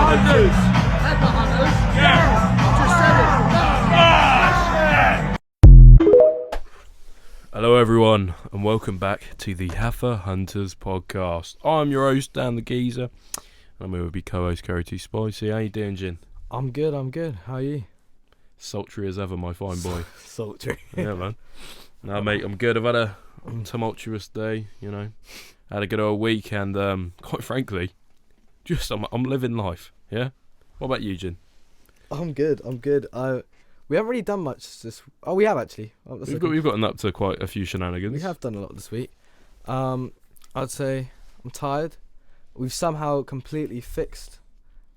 Hunters! Heffer Hunters? Yeah! Just said it! Hello everyone and welcome back to the Heffer Hunters podcast. I'm your host Dan the Geezer and I'm here with my co-host Kerry T Spicy. How you doing, Jin? I'm good. How are you? Sultry as ever, my fine boy. Sultry. Yeah, man. No, mate, I'm good. I've had a tumultuous day, you know. Had a good old week and quite frankly, just I'm living life, yeah? What about you, Jin? I'm good. We haven't really done much this. Oh, we have actually. We've gotten up to quite a few shenanigans. We have done a lot this week. I'd say I'm tired. We've somehow completely fixed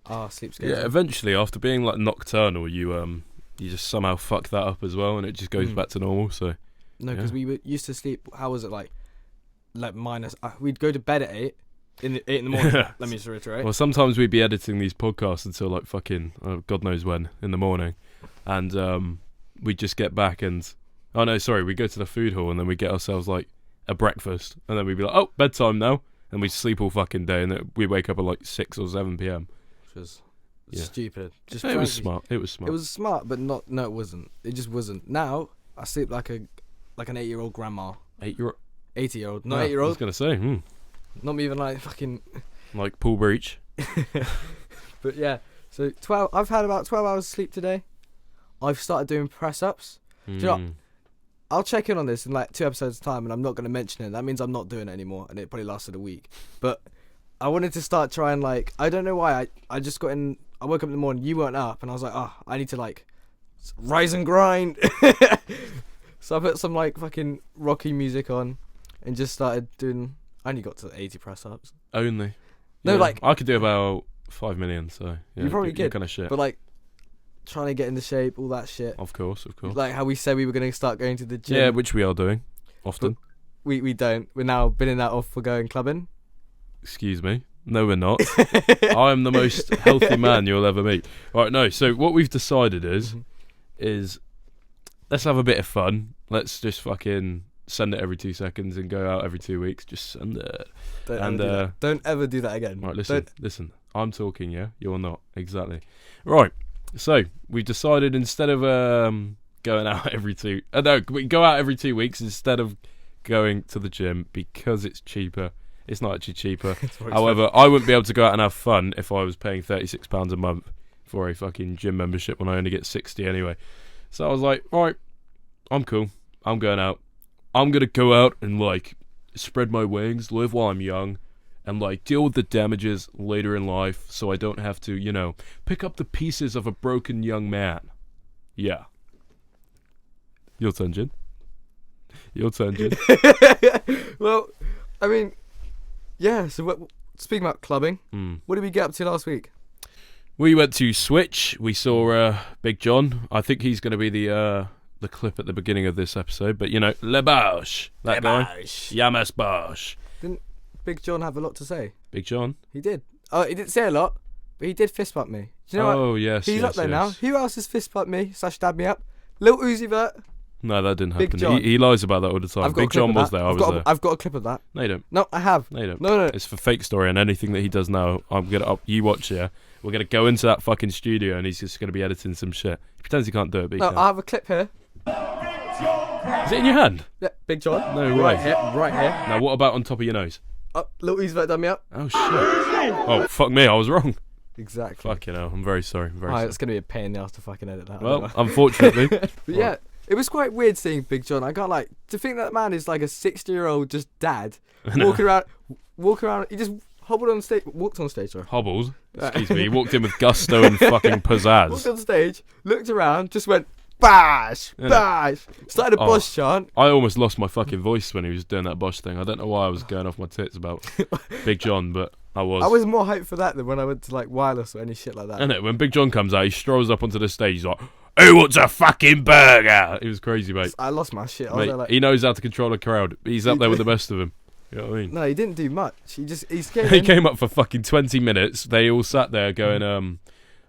our sleep schedule. Yeah, eventually after being like nocturnal, you just somehow fuck that up as well, and it just goes back to normal. So no, because we used to sleep. How was it like minus? We'd go to bed at 8 in the morning. Yeah. Let me just reiterate. Well, sometimes we'd be editing these podcasts until like fucking God knows when in the morning, and we'd just get back and we go to the food hall and then we get ourselves like a breakfast, and then we'd be like, oh, bedtime now, and we sleep all fucking day, and we wake up at like 6 or 7 p.m. Which was stupid. Just it was smart. It was smart, but no, it wasn't. It just wasn't. Now I sleep like an 8-year-old grandma. 80-year-old, not 8-year-old. I was gonna say, Not even like fucking like Paul Breach. But yeah, so I've had about 12 hours of sleep today. I've started doing press ups. Do you know, I'll check in on this in like 2 episodes time, and I'm not going to mention it. That means I'm not doing it anymore, and it probably lasted a week. But I wanted to start trying, like, I don't know why. I just got in. I woke up in the morning. You weren't up, and I was like, oh, I need to like rise and grind. So I put some like fucking rocky music on, and just started doing. I only got to 80 press ups. Only. No, yeah. like I could do about 5 million. So yeah, you probably you're could. kind of shit. But like trying to get into shape, all that shit. Of course. Like how we said we were going to start going to the gym. Yeah, which we are doing often. But we don't. We're now binning that off for going clubbing. Excuse me. No, we're not. I am the most healthy man you'll ever meet. All right, no. So what we've decided is let's have a bit of fun. Let's just fucking send it every 2 seconds and go out every 2 weeks. Just send it. Don't ever do that again. Right, listen. I'm talking, yeah? You're not. Exactly. Right. So we've decided instead of going out every we go out every 2 weeks instead of going to the gym because it's cheaper. It's not actually cheaper. However, I wouldn't be able to go out and have fun if I was paying £36 a month for a fucking gym membership when I only get 60 anyway. So I was like, right, I'm cool. I'm going out. I'm going to go out and like spread my wings, live while I'm young, and like deal with the damages later in life so I don't have to, you know, pick up the pieces of a broken young man. Yeah. Your turn, Jin. Well, I mean, yeah, so speaking about clubbing, what did we get up to last week? We went to Switch. We saw Big John. I think he's going to be the clip at the beginning of this episode. But, you know, Le Bosch. That guy. Yamas Bosch. Didn't Big John have a lot to say? Big John? He did. Oh, he didn't say a lot, but he did fist bump me. Do you know what? Oh, yes, He's up there now. Who else has fist bumped me / stabbed me up? Lil Uzi Vert. No, that didn't Big happen. John. He lies about that all the time. Big John was there. I was there. I've got a clip of that. No, you don't. No, I have. No, you don't. No. It's for fake story, and anything that he does now, you watch here. We're going to go into that fucking studio, and he's just going to be editing some shit. He pretends he can't do it, but he can. I have a clip here. Is it in your hand? Yeah, Big John. No way. Right here. Now, what about on top of your nose? Lil Uzi Vert done me up. Oh, shit. Oh, fuck me. I was wrong. Exactly. Fucking hell. I'm very sorry. It's going to be a pain in the ass to fucking edit that. Well, unfortunately. But yeah. It was quite weird seeing Big John. I can't to think that man is like a 60-year-old just dad walking around. He just walked on stage. Sorry. Hobbled. Excuse me. He walked in with gusto and fucking pizzazz. Walked on stage, looked around, just went bash, bash. Started a Bosch chant. I almost lost my fucking voice when he was doing that Bosch thing. I don't know why I was going off my tits about Big John, but I was. I was more hyped for that than when I went to like Wireless or any shit like that. I know. When Big John comes out, he strolls up onto the stage. He's like, "Who wants a fucking burger?" It was crazy, mate. I lost my shit. Mate, he knows how to control a crowd. He's up there with the best of them. You know what I mean? No, he didn't do much. He came up for fucking 20 minutes. They all sat there going, all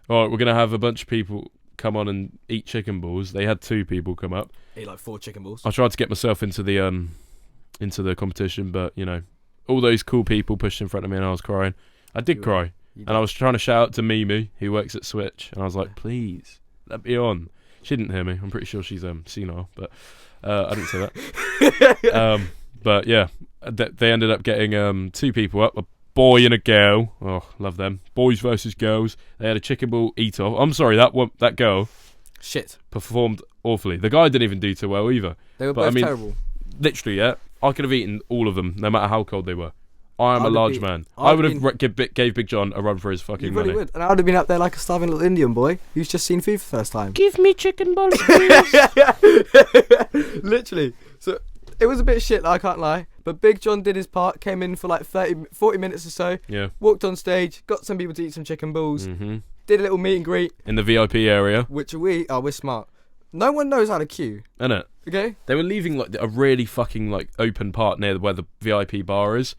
right, we're going to have a bunch of people come on and eat chicken balls. They had 2 people come up. Ate like 4 chicken balls. I tried to get myself into the competition, but, you know, all those cool people pushed in front of me and I was crying. I did cry. You And I was trying to shout out to Mimi, who works at Switch, and I was like, please, let me on. She didn't hear me. I'm pretty sure she's senile, but I didn't say that. But yeah, they ended up getting 2 people up, a boy and a girl. Oh, love them. Boys versus girls. They had a chicken ball eat-off. I'm sorry, that girl Shit. performed awfully. The guy didn't even do too well either. They were But, both terrible. Literally, yeah. I could have eaten all of them, no matter how cold they were. I am I'd a have large been- man. I'd I would been- have gave Big John a run for his fucking You really money. would. And I would have been up there like a starving little Indian boy who's just seen food for the first time. Give me chicken balls, please. Literally. So it was a bit shit, I can't lie. But Big John did his part, came in for like 40 minutes or so, Yeah. walked on stage, got some people to eat some chicken balls, Mm-hmm. did a little meet and greet, In the VIP area, which we're smart. No one knows how to queue, innit? okay? They were leaving like a really fucking like open part near where the VIP bar is,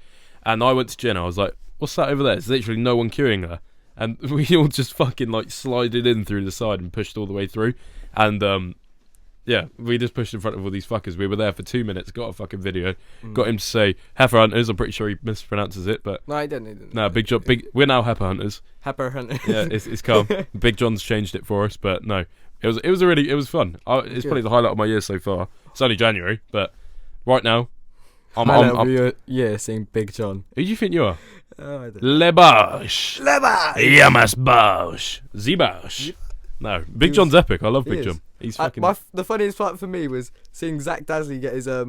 and I went to Jen. I was like, "What's that over there?" There's literally no one queuing there, and we all just fucking like slided in through the side and pushed all the way through, and yeah, we just pushed in front of all these fuckers. We were there for 2 minutes, got a fucking video, got him to say Heffer Hunters. I'm pretty sure he mispronounces it, but No, he didn't. no, Big John. We're now Heffer Hunters. Heffer Hunter. Yeah, it's calm. Big John's changed it for us, but no, it was fun. It's probably the highlight of my year so far. It's only January, but right now, Yeah, seeing Big John. who do you think you are? Oh, I don't. Le Bosch. Leva! Yamas Bosch. Z-Bosch. No, Big He John's was- epic. I love he Big is. John. He's fucking... The funniest part for me was seeing Zach Dasley get his a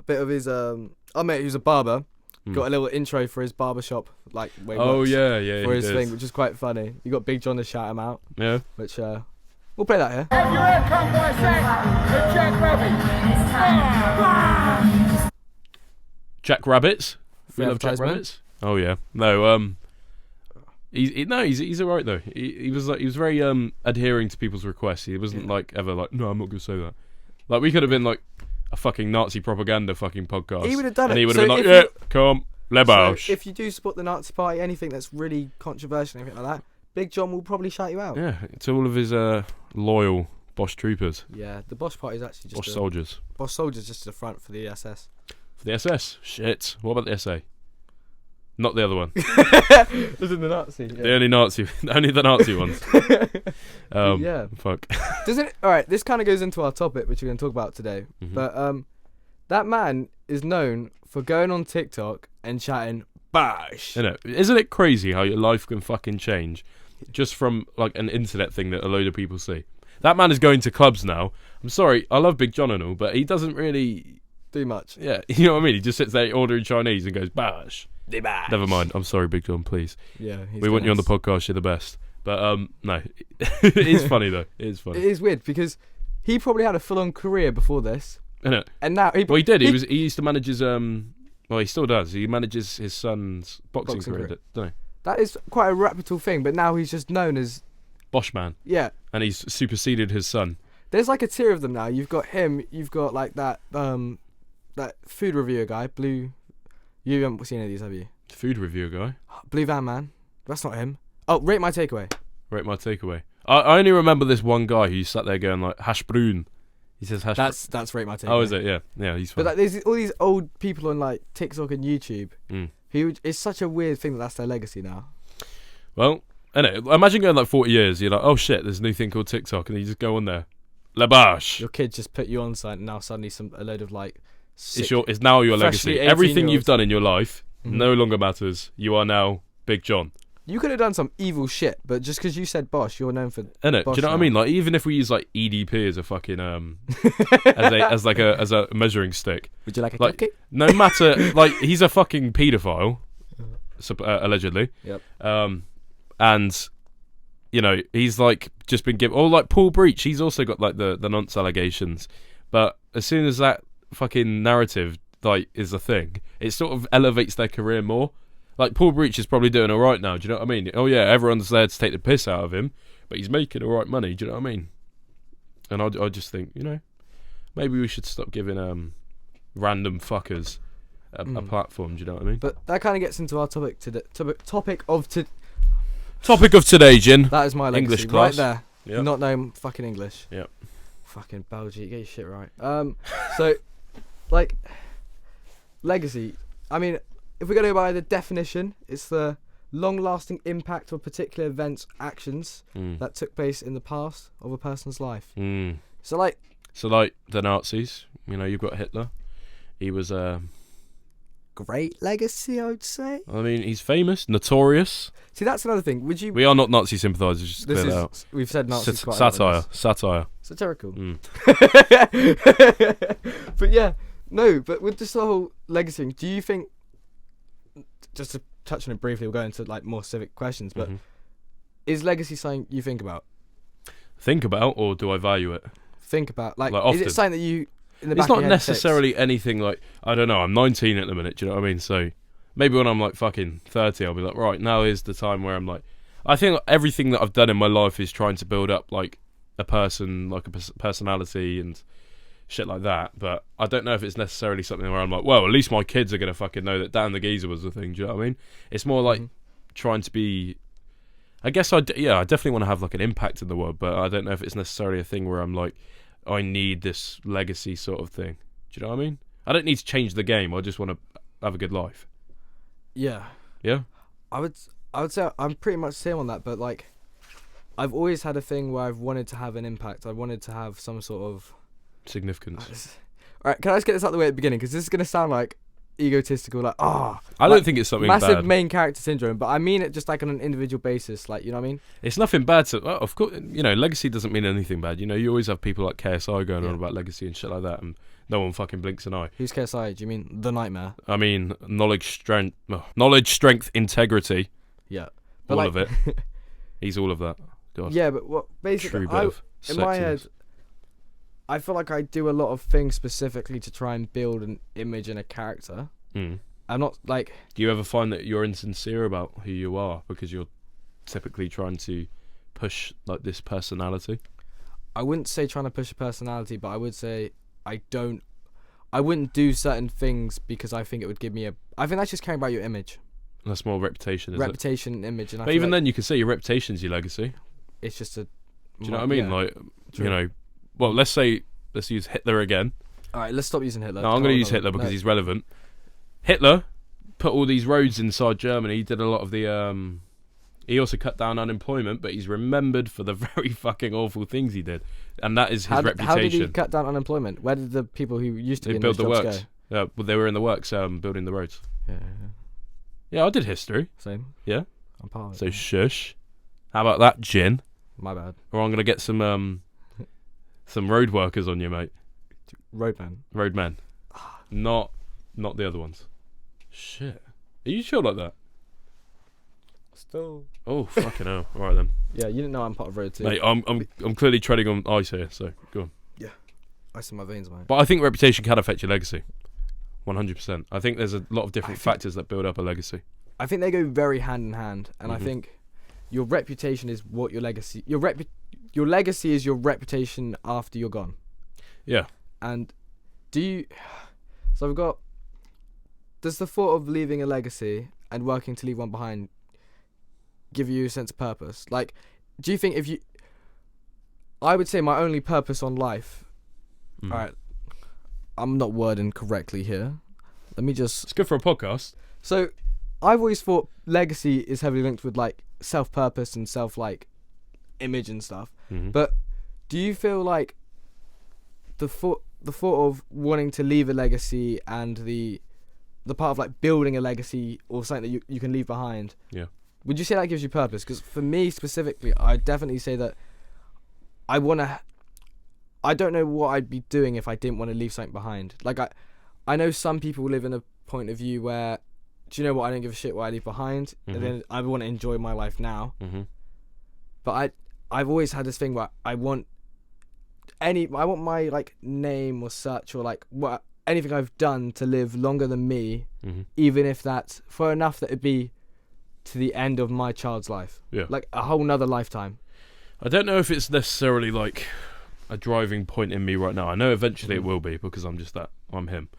bit of his oh mate, he was a barber, got a little intro for his barber shop, like where he Oh, works, yeah, for he his did. thing, which is quite funny. You got Big John to shout him out, Yeah. which we'll play that here. Have your head come by the Jack Rabbit. Jack Rabbits. We Free love Jack advertisement. Rabbits. Oh, yeah. No, he's alright though. He was very adhering to people's requests. He wasn't like ever like, no, I'm not gonna say that. Like we could have been like a fucking Nazi propaganda fucking podcast. He would have done and it. he would So have been like, if yeah, you- come, Le So Bosch. if you do support the Nazi Party, anything that's really controversial, anything like that, Big John will probably shout you out. Yeah, to all of his loyal Bosch troopers, Yeah, the Bosch Party is actually just Bosch soldiers. Bosch soldiers just to the front for the SS. For the SS, shit. What about the SA? Not the other one. Isn't the Nazi? The only the Nazi ones. Yeah. Fuck. Doesn't it? All right, this kind of goes into our topic, which we're going to talk about today. Mhm. But that man is known for going on TikTok and chatting bash. Isn't it crazy how your life can fucking change just from like an internet thing that a load of people see? That man is going to clubs now. I'm sorry, I love Big John and all, but he doesn't really. Do much. Yeah, you know what I mean? He just sits there ordering Chinese and goes, bash. Never mind. I'm sorry, Big John, please. Yeah. We want you on the podcast, you're the best. But, no. It is funny, though. It is It funny. is weird because he probably had a full-on career before this, Isn't it? and now Well, he did. He used to manage his, well, he still does. He manages his son's boxing career, career. don't he? That is quite a reputable thing, but now he's just known as Bosch man. yeah. And he's superseded his son. There's like a tier of them now. You've got him. You've got like that food reviewer guy, Blue. You haven't seen any of these, have you? Food review guy. Blue Van Man. That's not him. Oh, Rate My Takeaway. Rate my takeaway. I only remember this one guy who sat there going like, hash brune. He says hash That's Rate My Takeaway. Oh, is it? Yeah. Yeah, he's fine. But like, there's all these old people on like TikTok and YouTube Mm. who it's such a weird thing that's their legacy now. Well, imagine going like 40 years. You're like, oh shit, there's a new thing called TikTok, and you just go on there, La Bosch. Your kid just put you on site, and now suddenly a load of like. Sick, It's now your freshly legacy. Everything you've 18-year-olds. done in your life Mhm. no longer matters. You are now Big John. You could have done some evil shit, but just because you said Bosch, you're known for. Innit? Do Bosch you know what I now. mean? Like even if we use like EDP as a fucking as a measuring stick, Would you like a like- cupcake? no matter like he's a fucking paedophile, allegedly. Yep. And you know he's like just been given. Or like Paul Breach, he's also got like the nonce allegations. But as soon as that fucking narrative like is a thing, it sort of elevates their career more. Like Paul Breach is probably doing all right now. Do you know what I mean? Oh yeah, everyone's there to take the piss out of him, but he's making all right money. Do you know what I mean? And I just think, you know, maybe we should stop giving random fuckers a platform. Do you know what I mean? But that kind of gets into our topic topic of today. Topic of today, Jin. That is my legacy, English class. right there. Yep. Not knowing fucking English. Yep. Fucking Belgium, get your shit right. So, like, legacy. I mean, if we're gonna go by the definition, it's the long-lasting impact of particular events, actions Mm. that took place in the past of a person's life. Mm. So like, So like the Nazis, you know, you've got Hitler. He was great legacy, I would say. I mean, he's famous, notorious. See, that's another thing. Would you? We are not Nazi sympathisers, just to This clear that is out. we've said Nazis quite a lot in Satire, this. satire. Satirical. Mm. But yeah, no. But with this whole legacy, do you think? Just to touch on it briefly, we'll go into like more civic questions. But Mhm. is legacy something you think about? Think about, or do I value it? Think about like, Like, is often. it something that you? In the It's back of not your head ticks? necessarily anything like, I don't know, I'm 19 at the minute, do you know what I mean? So maybe when I'm like fucking 30, I'll be like, right, now is the time where I'm like, I think everything that I've done in my life is trying to build up like a person, like a personality and shit like that. But I don't know if it's necessarily something where I'm like, well, at least my kids are going to fucking know that Dan the Geezer was the thing, do you know what I mean? It's more like trying to be, I guess I definitely want to have like an impact in the world, but I don't know if it's necessarily a thing where I'm like, I need this legacy sort of thing. Do you know what I mean? I don't need to change the game. I just want to have a good life. Yeah. Yeah? I would say I'm pretty much the same on that, but like, I've always had a thing where I've wanted to have an impact. I wanted to have some sort of Significance. All right, can I just get this out of the way at the beginning? Because this is gonna sound like egotistical, like I like, don't think it's something massive bad. main character syndrome, but I mean it just like on an individual basis, like, you know what I mean? It's nothing bad to... Well, of course, you know, legacy doesn't mean anything bad. You know, you always have people like KSI going on Yeah. about legacy and shit like that, and no one fucking blinks an eye. Who's KSI? Do you mean the Nightmare? I mean, knowledge, strength, integrity, Yeah, all like, of it. He's all of that. God. Yeah, but what basically, True bit of in my sexiness. head, I feel like I do a lot of things specifically to try and build an image and a character. Mm. I'm not like, Do you ever find that you're insincere about who you are because you're typically trying to push like this personality? I wouldn't say trying to push a personality, but I would say I wouldn't do certain things because I think it would give me I think that's just caring about your image. That's more reputation, is it? Reputation and image. And I But feel even like then, you can say your reputation's your legacy. it's just a... Do you know what I mean? Yeah. Like, True. you know, well, let's use Hitler again. Alright, let's stop using Hitler. No, I'm going to use Hitler because he's relevant. Hitler put all these roads inside Germany. He did a lot of the... he also cut down unemployment, but he's remembered for the very fucking awful things he did. And that is his reputation. How did he cut down unemployment? Where did the people who used to They be in built those the jobs works. go? Yeah, well, they were in the works building the roads. Yeah. Yeah, I did history. Same. Yeah? I'm part of it. So shush. How about that, Jin? My bad. Or I'm going to get some road workers on you, mate. Roadman. Roadmen. Not the other ones. Shit. Are you sure like that? Still. Oh, fucking hell. All right then. Yeah, you didn't know I'm part of Road 2. Mate, I'm clearly treading on ice here, so go on. Ice in my veins, mate. But I think reputation can affect your legacy. 100%. I think there's a lot of different factors that build up a legacy. I think they go very hand in hand, and I Mhm. think your reputation is what your legacy... Your legacy is your reputation after you're gone. Yeah. And do you... So I've got... Does the thought of leaving a legacy and working to leave one behind give you a sense of purpose? Like, do you think if you... I would say my only purpose on life... Mm. Alright, I'm not wording correctly here. Let me just... It's good for a podcast. So, I've always thought legacy is heavily linked with, like, self-purpose and self, image and stuff. Mm-hmm. But do you feel like the thought of wanting to leave a legacy and the part of like building a legacy or something that you can leave behind, Yeah. would you say that gives you purpose? Because for me specifically, I'd definitely say that I don't know what I'd be doing if I didn't want to leave something behind. Like I know some people live in a point of view where, do you know what, I don't give a shit what I leave behind, Mhm. and then I want to enjoy my life now. Mm-hmm. But I've always had this thing where I want my like name or such or like anything I've done to live longer than me, Mm-hmm. even if that's for enough that it'd be to the end of my child's life. Yeah. Like a whole nother lifetime. I don't know if it's necessarily like a driving point in me right now. I know eventually it will be because I'm him.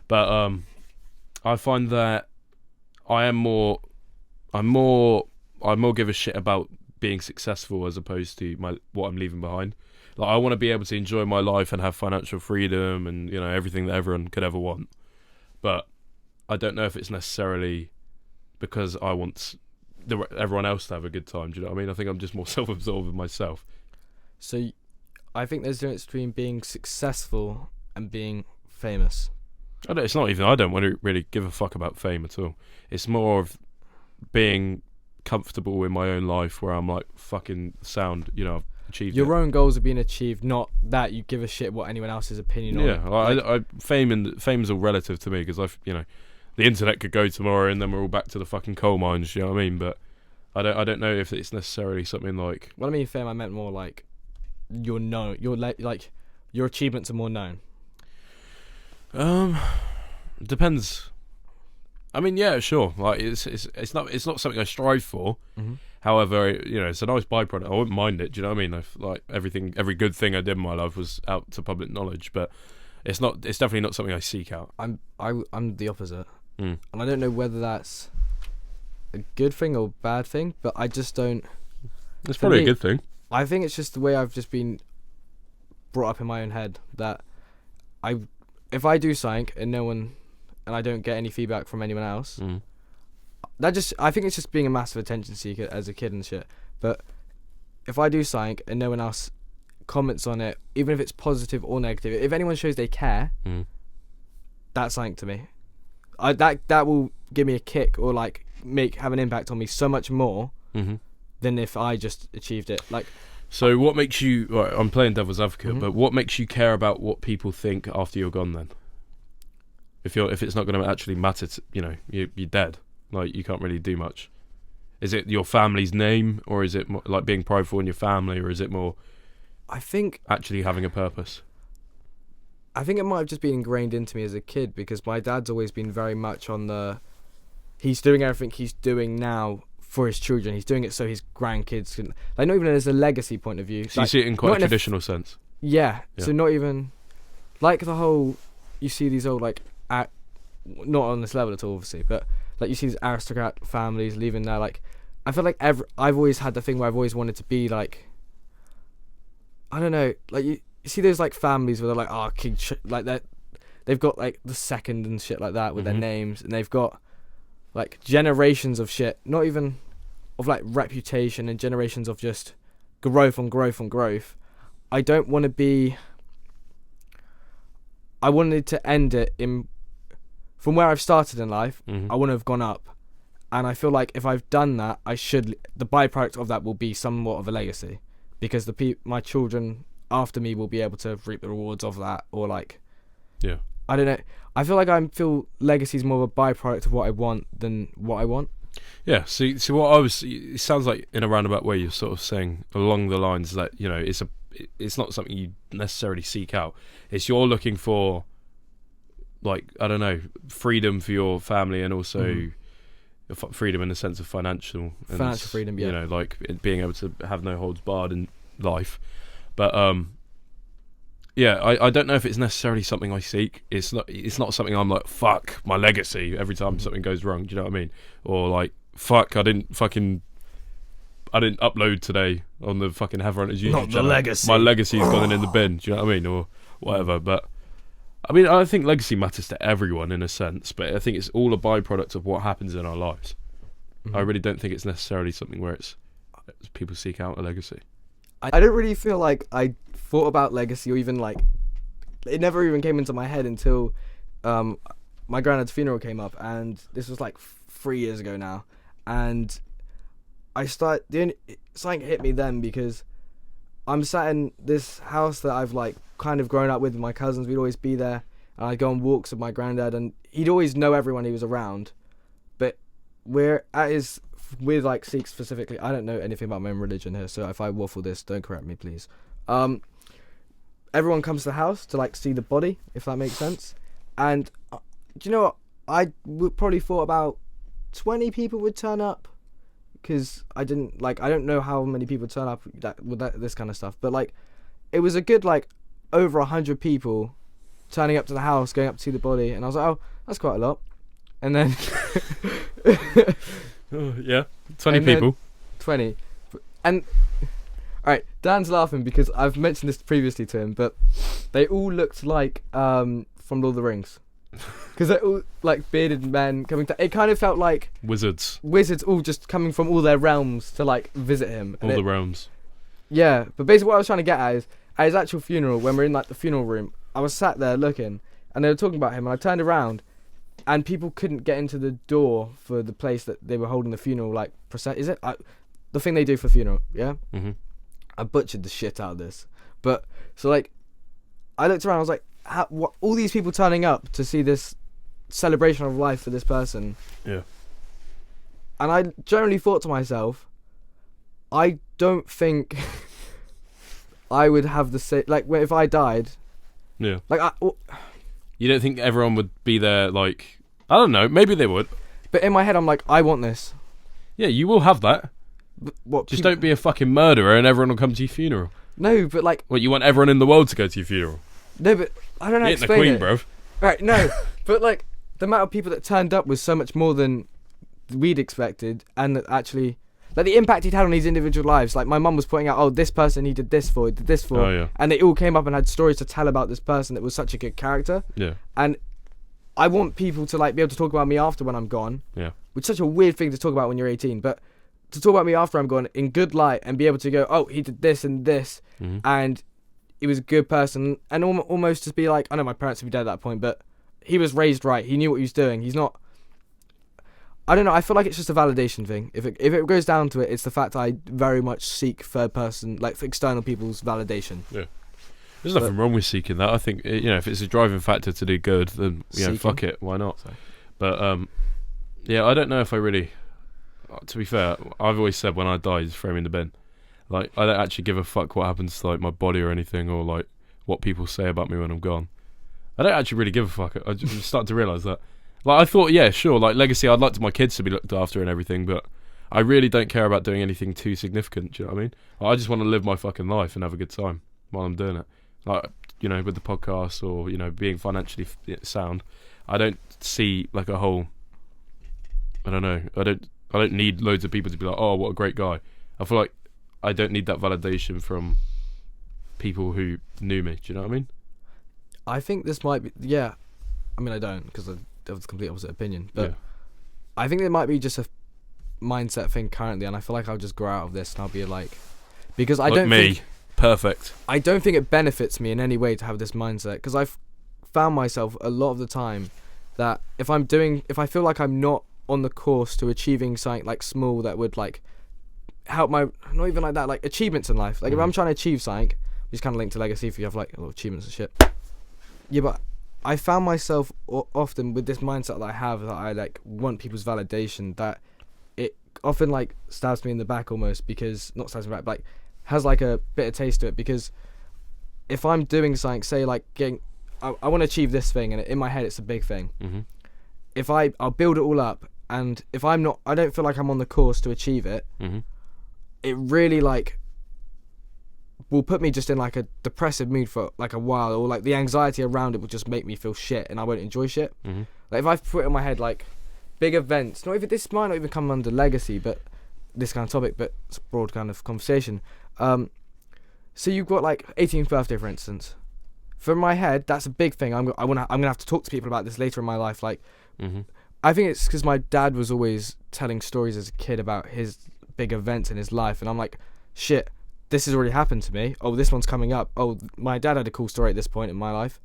But I find that I'm more give a shit about being successful as opposed to what I'm leaving behind. Like I want to be able to enjoy my life and have financial freedom and, you know, everything that everyone could ever want. But I don't know if it's necessarily because I want everyone else to have a good time. Do you know what I mean? I think I'm just more self-absorbed with myself. So, I think there's a difference between being successful and being famous. It's not even. I don't want to really give a fuck about fame at all. It's more of being comfortable in my own life, where I'm like fucking sound. You know, I've achieved Your it. own goals are being achieved, not that you give a shit what anyone else's opinion on. Yeah, fame's all relative to me, because the internet could go tomorrow and then we're all back to the fucking coal mines. You know what I mean? But I don't know if it's necessarily something like. When I mean fame, I meant more like you're known. Like your achievements are more known. Depends. I mean, yeah, sure. Like it's not something I strive for. Mm-hmm. However, it's a nice byproduct. I wouldn't mind it. Do you know what I mean? Like every good thing I did in my life was out to public knowledge, but it's definitely not something I seek out. I'm the opposite, and I don't know whether that's a good thing or bad thing, but I just don't. It's probably a good thing. I think it's just the way I've just been brought up in my own head that if I do something and I don't get any feedback from anyone else, I think it's just being a massive attention seeker as a kid and shit. But if I do something and no one else comments on it, even if it's positive or negative, if anyone shows they care, that's something to me. That will give me a kick or like have an impact on me so much more than if I just achieved it. Like, so what makes you? Right, I'm playing devil's advocate, but what makes you care about what people think after you're gone? Then, if it's not going to actually matter, you're dead. Like, you can't really do much. Is it your family's name, or is it more like being prideful in your family, or is it more? I think actually having a purpose. I think it might have just been ingrained into me as a kid, because my dad's always been very much on he's doing everything he's doing now for his children. He's doing it so his grandkids can, like, not even as a legacy point of view. So you see it in quite a traditional sense. Yeah. So not even like the whole, you see these old like not on this level at all, obviously, but like you see these aristocrat families leaving there. Like, I feel like I've always had the thing where I've always wanted to be like, I don't know, like you see those like families where they're like, king, like they've got like the second and shit like that with their names, and they've got like generations of shit, not even of like reputation, and generations of just growth on growth on growth. I don't want to be. I wanted to end it from where I've started in life. I want to have gone up, and I feel like if I've done that, the byproduct of that will be somewhat of a legacy, because my children after me will be able to reap the rewards of that, or like, I don't know. I feel like feel legacy is more of a byproduct of what I want than what I want. Yeah. See what it sounds like in a roundabout way. You're sort of saying along the lines that it's not something you necessarily seek out. It's you're looking for, like, I don't know, freedom for your family, and also freedom in the sense of financial freedom. Yeah. Like being able to have no holds barred in life. But I don't know if it's necessarily something I seek. It's not something I'm like, fuck my legacy every time something goes wrong. Do you know what I mean? Or like, fuck, I didn't upload today on the fucking Heffer on his YouTube channel. Not the legacy. My legacy's gone in the bin. Do you know what I mean? Or whatever. But I mean, I think legacy matters to everyone in a sense, but I think it's all a byproduct of what happens in our lives. I really don't think it's necessarily something where it's people seek out a legacy. I don't really feel like I thought about legacy, or even like it never even came into my head until my granddad's funeral came up, and this was like 3 years ago now, and something hit me then, because I'm sat in this house that I've like kind of grown up with my cousins. We'd always be there, and I'd go on walks with my granddad, and he'd always know everyone he was around. But we're at with like Sikhs specifically. I don't know anything about my own religion here, so if I waffle this, don't correct me, please. Everyone comes to the house to like see the body, if that makes sense. And do you know what? I would probably thought about 20 people would turn up, because I don't know how many people turn up with this kind of stuff, but like it was a good like over 100 people turning up to the house, going up to see the body, and I was like, oh, that's quite a lot. And then 20 people. 20. And alright, Dan's laughing because I've mentioned this previously to him, but they all looked like from Lord of the Rings. because they're all like bearded men coming to. It kind of felt like Wizards. all just coming from all their realms to like visit him. All the realms. Yeah, but basically what I was trying to get at is at his actual funeral, when we're in like the funeral room, I was sat there looking, and they were talking about him, and I turned around, and people couldn't get into the door for the place that they were holding the funeral, like, is it? The thing they do for funeral, yeah? Mm-hmm. I butchered the shit out of this. But, so, like, I looked around, I was like, what, all these people turning up to see this celebration of life for this person. Yeah. And I generally thought to myself, I don't think I would have the same, like, if I died. Yeah. Like, you don't think everyone would be there, like, I don't know, maybe they would. But in my head, I'm like, I want this. Yeah, you will have that. But what? Just don't be a fucking murderer and everyone will come to your funeral. No, but like... What, you want everyone in the world to go to your funeral? No, but I don't know how to Hitting the explain Queen, it. bruv. Right, no. But like, the amount of people that turned up was so much more than we'd expected, and that actually... Like, the impact he'd had on these individual lives. Like, my mum was pointing out, oh, this person he did this for, he did this for. Oh, yeah. And they all came up and had stories to tell about this person that was such a good character. Yeah. And I want people to, like, be able to talk about me after when I'm gone. Yeah. Which is such a weird thing to talk about when you're 18. But to talk about me after I'm gone in good light and be able to go, oh, he did this and this. Mm-hmm. And he was a good person. And almost just be like, I know my parents would be dead at that point, but he was raised right. He knew what he was doing. He's not... I don't know, I feel like it's just a validation thing. If it goes down to it, it's the fact I very much seek third person, like, for external people's validation. Yeah. There's nothing wrong with seeking that. I think, if it's a driving factor to do good, then, fuck it, why not? Sorry. But, yeah, I don't know if I really... To be fair, I've always said when I die, just throw me in the bin. Like, I don't actually give a fuck what happens to, like, my body or anything, or, like, what people say about me when I'm gone. I don't actually really give a fuck. I just start to realise that. Like, I thought, yeah, sure, like, legacy, I'd like my kids to be looked after and everything, but I really don't care about doing anything too significant, do you know what I mean? Like, I just want to live my fucking life and have a good time while I'm doing it. Like, with the podcast or, being financially sound. I don't see, like, a whole... I don't know. I don't need loads of people to be like, oh, what a great guy. I feel like I don't need that validation from people who knew me, do you know what I mean? I think this might be... Yeah. I mean, I don't, because I have the complete opposite opinion. But yeah. I think it might be just a mindset thing currently, and I feel like I'll just grow out of this and I'll be like... Because I like don't me. think... Perfect. I don't think it benefits me in any way to have this mindset, because I've found myself a lot of the time that if I feel like I'm not on the course to achieving something like small that would like help my, not even like that, like achievements in life. Like if I'm trying to achieve something, which is kind of linked to legacy if you have like little achievements and shit. Yeah, but I found myself often with this mindset that I have, that I like want people's validation, that it often like stabs me in the back almost, because, not stabs me back, but like has like a bitter taste to it, because if I'm doing something, say like I want to achieve this thing, and in my head it's a big thing. Mm-hmm. If I'll build it all up, and if I don't feel like I'm on the course to achieve it, it really like will put me just in like a depressive mood for like a while, or like the anxiety around it will just make me feel shit, and I won't enjoy shit. Like if I put in my head like big events, this might not even come under legacy, but this kind of topic, but it's a broad kind of conversation. So you've got like 18th birthday, for instance. From my head, that's a big thing. I'm gonna have to talk to people about this later in my life. Like, I think it's because my dad was always telling stories as a kid about his big events in his life, and I'm like, shit, this has already happened to me. Oh, this one's coming up. Oh, my dad had a cool story at this point in my life.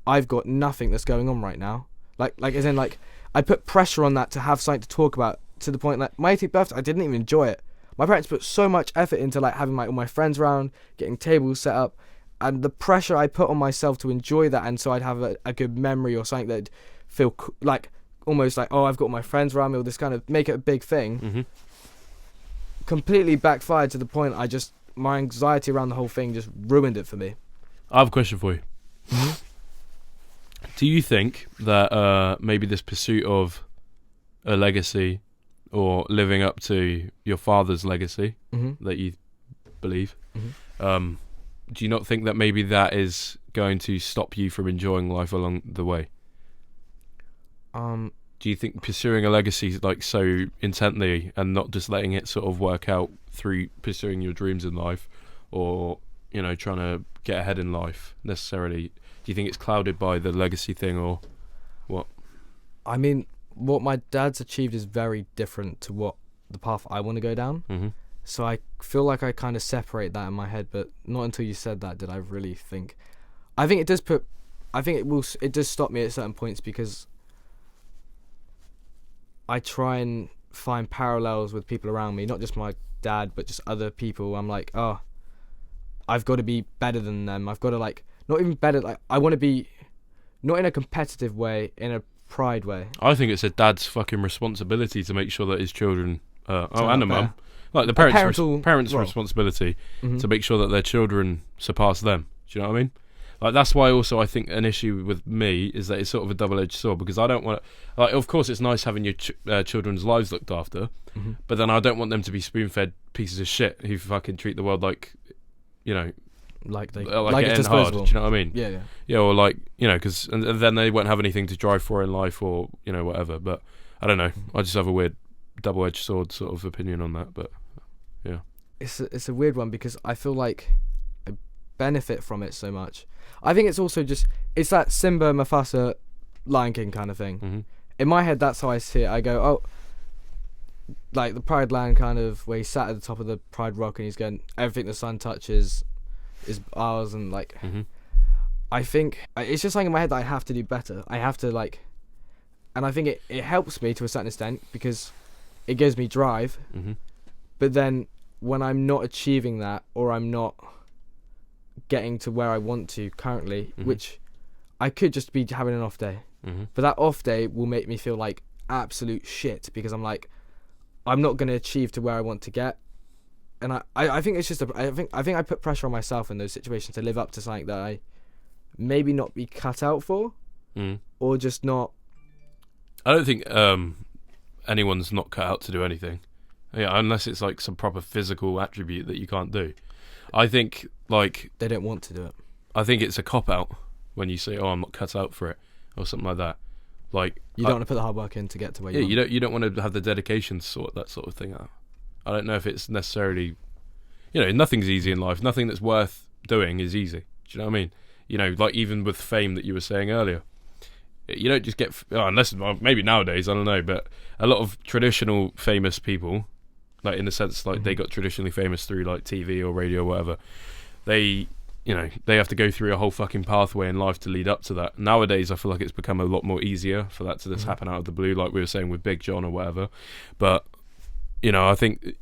I've got nothing that's going on right now. Like as in like, I put pressure on that to have something to talk about, to the point that my 18th birthday, I didn't even enjoy it. My parents put so much effort into like having like all my friends around, getting tables set up, and the pressure I put on myself to enjoy that, and so I'd have a good memory or something that'd feel like almost like, oh, I've got my friends around me, or this kind of make it a big thing, completely backfired to the point my anxiety around the whole thing just ruined it for me. I have a question for you. Do you think that maybe this pursuit of a legacy, or living up to your father's legacy that you believe, do you not think that maybe that is going to stop you from enjoying life along the way? Do you think pursuing a legacy like so intently and not just letting it sort of work out through pursuing your dreams in life, or trying to get ahead in life necessarily, do you think it's clouded by the legacy thing, or what? I mean, what my dad's achieved is very different to what the path I want to go down. Mm-hmm. So I feel like I kind of separate that in my head, but not until you said that did I really think. I think it does put. I think it does stop me at certain points because I try and find parallels with people around me, not just my dad, but just other people. I'm like, oh, I've got to be better than them. I've got to like not even better. Like I want to be, not in a competitive way, in a pride way. I think it's a dad's fucking responsibility to make sure that his children, and a out mum, there. like the parents' parental parents' role. responsibility Mhm. to make sure that their children surpass them. Do you know what I mean? Like that's why also I think an issue with me is that it's sort of a double-edged sword because I don't want to, like, of course it's nice having your children's lives looked after, Mhm. but then I don't want them to be spoon-fed pieces of shit who fucking treat the world like, you know, Like they like it's it's hard. Do disposable. you know what I mean? Yeah. Yeah, or like, you know, because and then they won't have anything to drive for in life or, you know, whatever. But I don't know. I just have a weird double-edged sword sort of opinion on that. But yeah. It's a weird one because I feel like I benefit from it so much. I think it's also just it's that Simba, Mufasa, Lion King kind of thing. Mm-hmm. In my head, that's how I see it. I go, oh, like the Pride Land kind of where he sat at the top of the Pride Rock and he's going, everything the sun touches is ours, and like Mm-hmm. I think it's just something in my head that I have to do better. I have to like, and I think it helps me to a certain extent because it gives me drive. Mm-hmm. But then when I'm not achieving that or I'm not getting to where I want to currently, Mhm. which I could just be having an off day, Mm-hmm. but that off day will make me feel like absolute shit because I'm like, I'm not going to achieve to where I want to get. And I think it's just I think I put pressure on myself in those situations to live up to something that I maybe not be cut out for, Mm. or just not. I don't think anyone's not cut out to do anything. Yeah, unless it's like some proper physical attribute that you can't do. I think like They don't want to do it. I think it's a cop out when you say, "Oh, I'm not cut out for it," or something like that. Like You don't want to put the hard work in to get to where yeah, you want. you don't want to have the dedication to sort that sort of thing out. I don't know if it's necessarily, you know, nothing's easy in life. Nothing that's worth doing is easy. Do you know what I mean? You know, like even with fame that you were saying earlier, you don't just get unless well, maybe nowadays I don't know, but a lot of traditional famous people, like in the sense like they got traditionally famous through like TV or radio or whatever, they they have to go through a whole fucking pathway in life to lead up to that. Nowadays I feel like it's become a lot more easier for that to just happen out of the blue, like we were saying with Big John or whatever. But you know, I think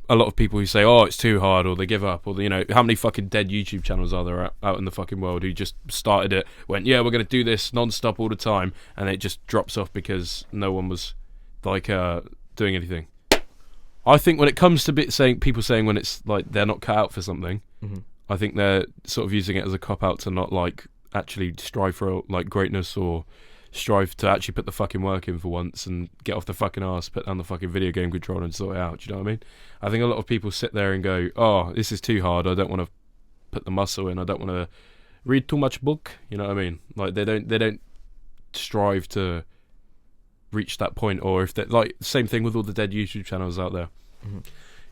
a lot of people who say, "Oh, it's too hard," or they give up, or you know, how many fucking dead YouTube channels are there out in the fucking world who just started it, went, "Yeah, we're gonna do this non-stop all the time," and it just drops off because no one was like doing anything. I think when it comes to people saying when it's like they're not cut out for something, Mhm. I think they're sort of using it as a cop out to not like actually strive for like greatness or strive to actually put the fucking work in for once and get off the fucking arse, put down the fucking video game controller and sort it out. Do you know what I mean? I think a lot of people sit there and go, "Oh, this is too hard. I don't want to put the muscle in. I don't want to read too much book." You know what I mean? Like they don't strive to reach that point, or if they like same thing with all the dead YouTube channels out there. Mhm.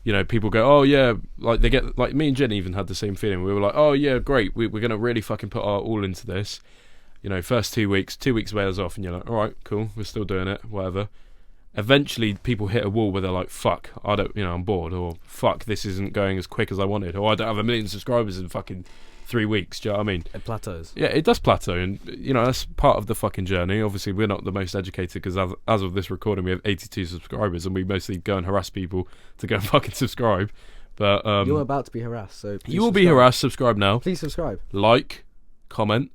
You know, people go, "Oh yeah," like they get like me and Jen even had the same feeling. We were like, "Oh yeah, great. We're gonna really fucking put our all into this." You know, first 2 weeks wears off, and you're like, "All right, cool, we're still doing it, whatever." Eventually, people hit a wall where they're like, "Fuck, I don't, you know, I'm bored," or "Fuck, this isn't going as quick as I wanted," or "I don't have 1 million subscribers in fucking 3 weeks." Do you know what I mean? It plateaus. Yeah, it does plateau, and you know that's part of the fucking journey. Obviously, we're not the most educated because as of this recording, we have 82 subscribers, and we mostly go and harass people to go and fucking subscribe. But You're about to be harassed, so please you will be subscribe. harassed. Subscribe now. Please subscribe. Like, comment,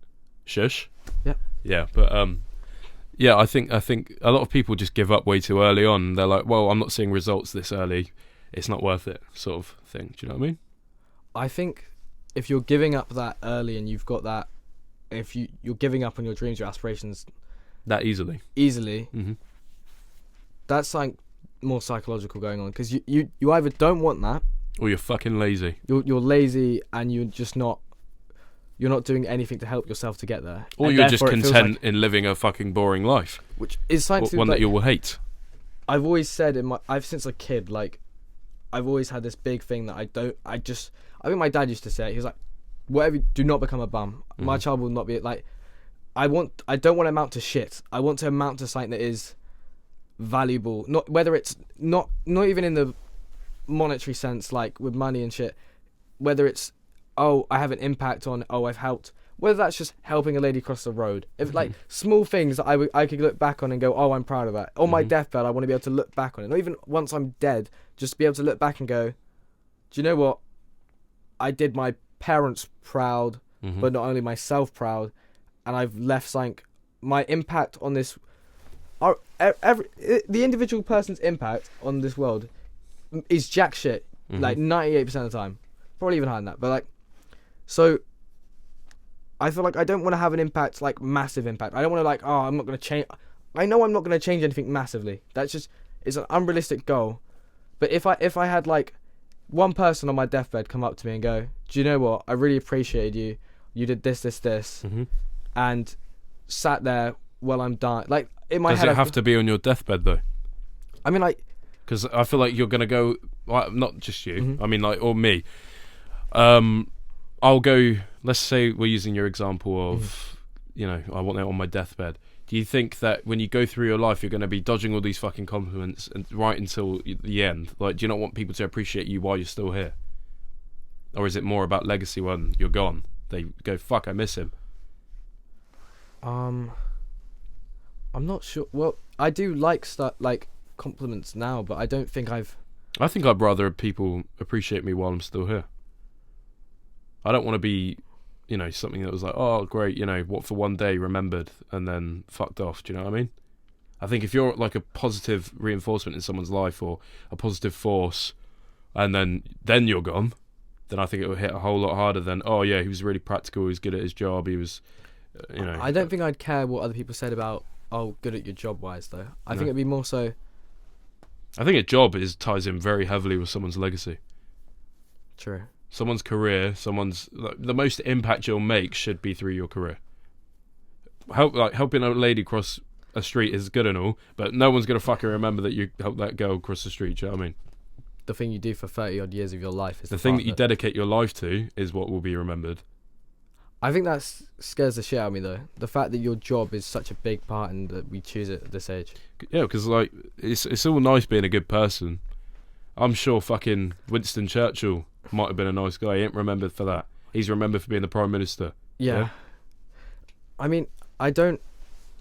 shush. Yep. Yeah, but yeah, I think a lot of people just give up way too early on. They're like, "Well, I'm not seeing results this early. It's not worth it," sort of thing. Do you know what I mean? I think if you're giving up that early and you've got that, if you're giving up on your dreams, your aspirations That easily. easily, Hmm. that's like more psychological going on because you either don't want that, Or you're fucking lazy. you're lazy and you're not doing anything to help yourself to get there, Or and you're just therefore it feels content in living a fucking boring life. which is something One that like, you will hate. I've always said I've since a kid, like I've always had this big thing that I think my dad used to say it. He was like, whatever, do not become a bum. My child will not be like, I don't want to amount to shit. I want to amount to something that is valuable. Not whether it's not even in the monetary sense, like with money and shit. Whether it's I have an impact on I've helped. Whether that's just helping a lady cross the road. If like small things that I could look back on and go, I'm proud of that. On my deathbed, I want to be able to look back on it. Not even once I'm dead, just to be able to look back and go, do you know what? I did my parents proud, but not only myself proud, and I've left something. My impact on this, the individual person's impact on this world is jack shit. Like 98% of the time, probably even higher than that. But like, so I feel like I don't want to have an impact, like massive impact. I don't want to like, I'm not going to change. I know I'm not going to change anything massively. That's just, it's an unrealistic goal. But if I had like one person on my deathbed come up to me and go, do you know what? I really appreciated you. You did this, and sat there while I'm dying. Like in my head. Does it have to be on your deathbed though? I mean, like, because I feel like you're gonna go. Well, not just you. I mean, like, or me. I'll go. Let's say we're using your example of, I want that on my deathbed. Do you think that when you go through your life, you're going to be dodging all these fucking compliments and right until the end? Like, do you not want people to appreciate you while you're still here? Or is it more about legacy when you're gone? They go, fuck, I miss him. I'm not sure. Well, I do like compliments now, but I don't think I think I'd rather people appreciate me while I'm still here. I don't want to be, something that was like, oh, great, what for one day remembered and then fucked off. Do you know what I mean? I think if you're like a positive reinforcement in someone's life or a positive force and then you're gone, then I think it will hit a whole lot harder than, oh, yeah, he was really practical, he was good at his job, he was, I don't think I'd care what other people said about, good at your job-wise, though. I think it'd be more so... I think a job ties in very heavily with someone's legacy. True. Someone's career, the most impact you'll make should be through your career. Helping a lady cross a street is good and all, but no one's gonna fucking remember that you helped that girl cross the street. Do you know what I mean? The thing you do for 30 odd years of your life is the thing that you dedicate your life to is what will be remembered. I think that scares the shit out of me though. The fact that your job is such a big part and that we choose it at this age. Yeah, because like it's all nice being a good person. I'm sure fucking Winston Churchill might have been a nice guy. He ain't remembered for that. He's remembered for being the Prime Minister. Yeah. I mean, I don't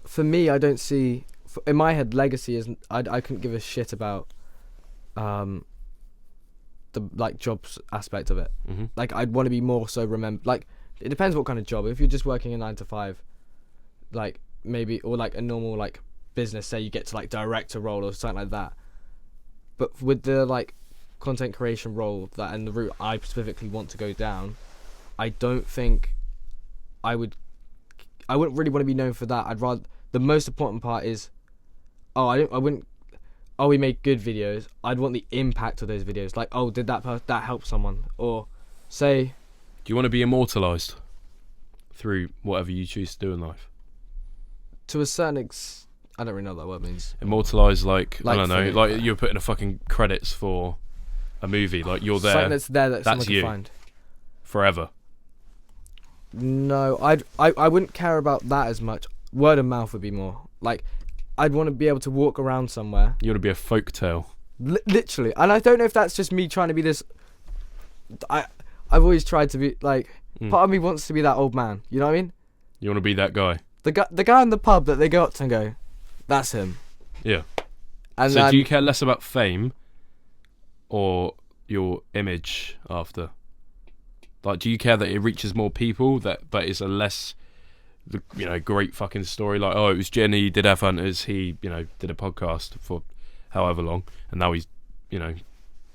see... In my head, legacy isn't... I couldn't give a shit about the, like, jobs aspect of it. Like, I'd want to be more so remembered... Like, it depends what kind of job. If you're just working a 9 to 5, like, maybe... Or, like, a normal, like, business, say you get to, like, director role or something like that. But with the, like... content creation role and the route I specifically want to go down, I don't think I wouldn't really want to be known for that. I'd rather, the most important part is we made good videos. I'd want the impact of those videos, like, did that help someone, or say, do you want to be immortalized through whatever you choose to do in life? To a certain extent, I don't really know what that word means. Immortalized, like I don't know, like you're putting a fucking credits for a movie, like you're there. Something that's there that someone you can find forever. No, I wouldn't care about that as much. Word of mouth would be more like, I'd want to be able to walk around somewhere. You want to be a folk tale. Literally, and I don't know if that's just me trying to be this. I've always tried to be like. Part of me wants to be that old man. You know what I mean? You want to be that guy. The guy in the pub that they go up to and go, that's him. Yeah. And so do you care less about fame or your image after? Like, do you care that it reaches more people, but it's a less, great fucking story? Like, it was Jenny, did F Hunters, he, did a podcast for however long, and now he's,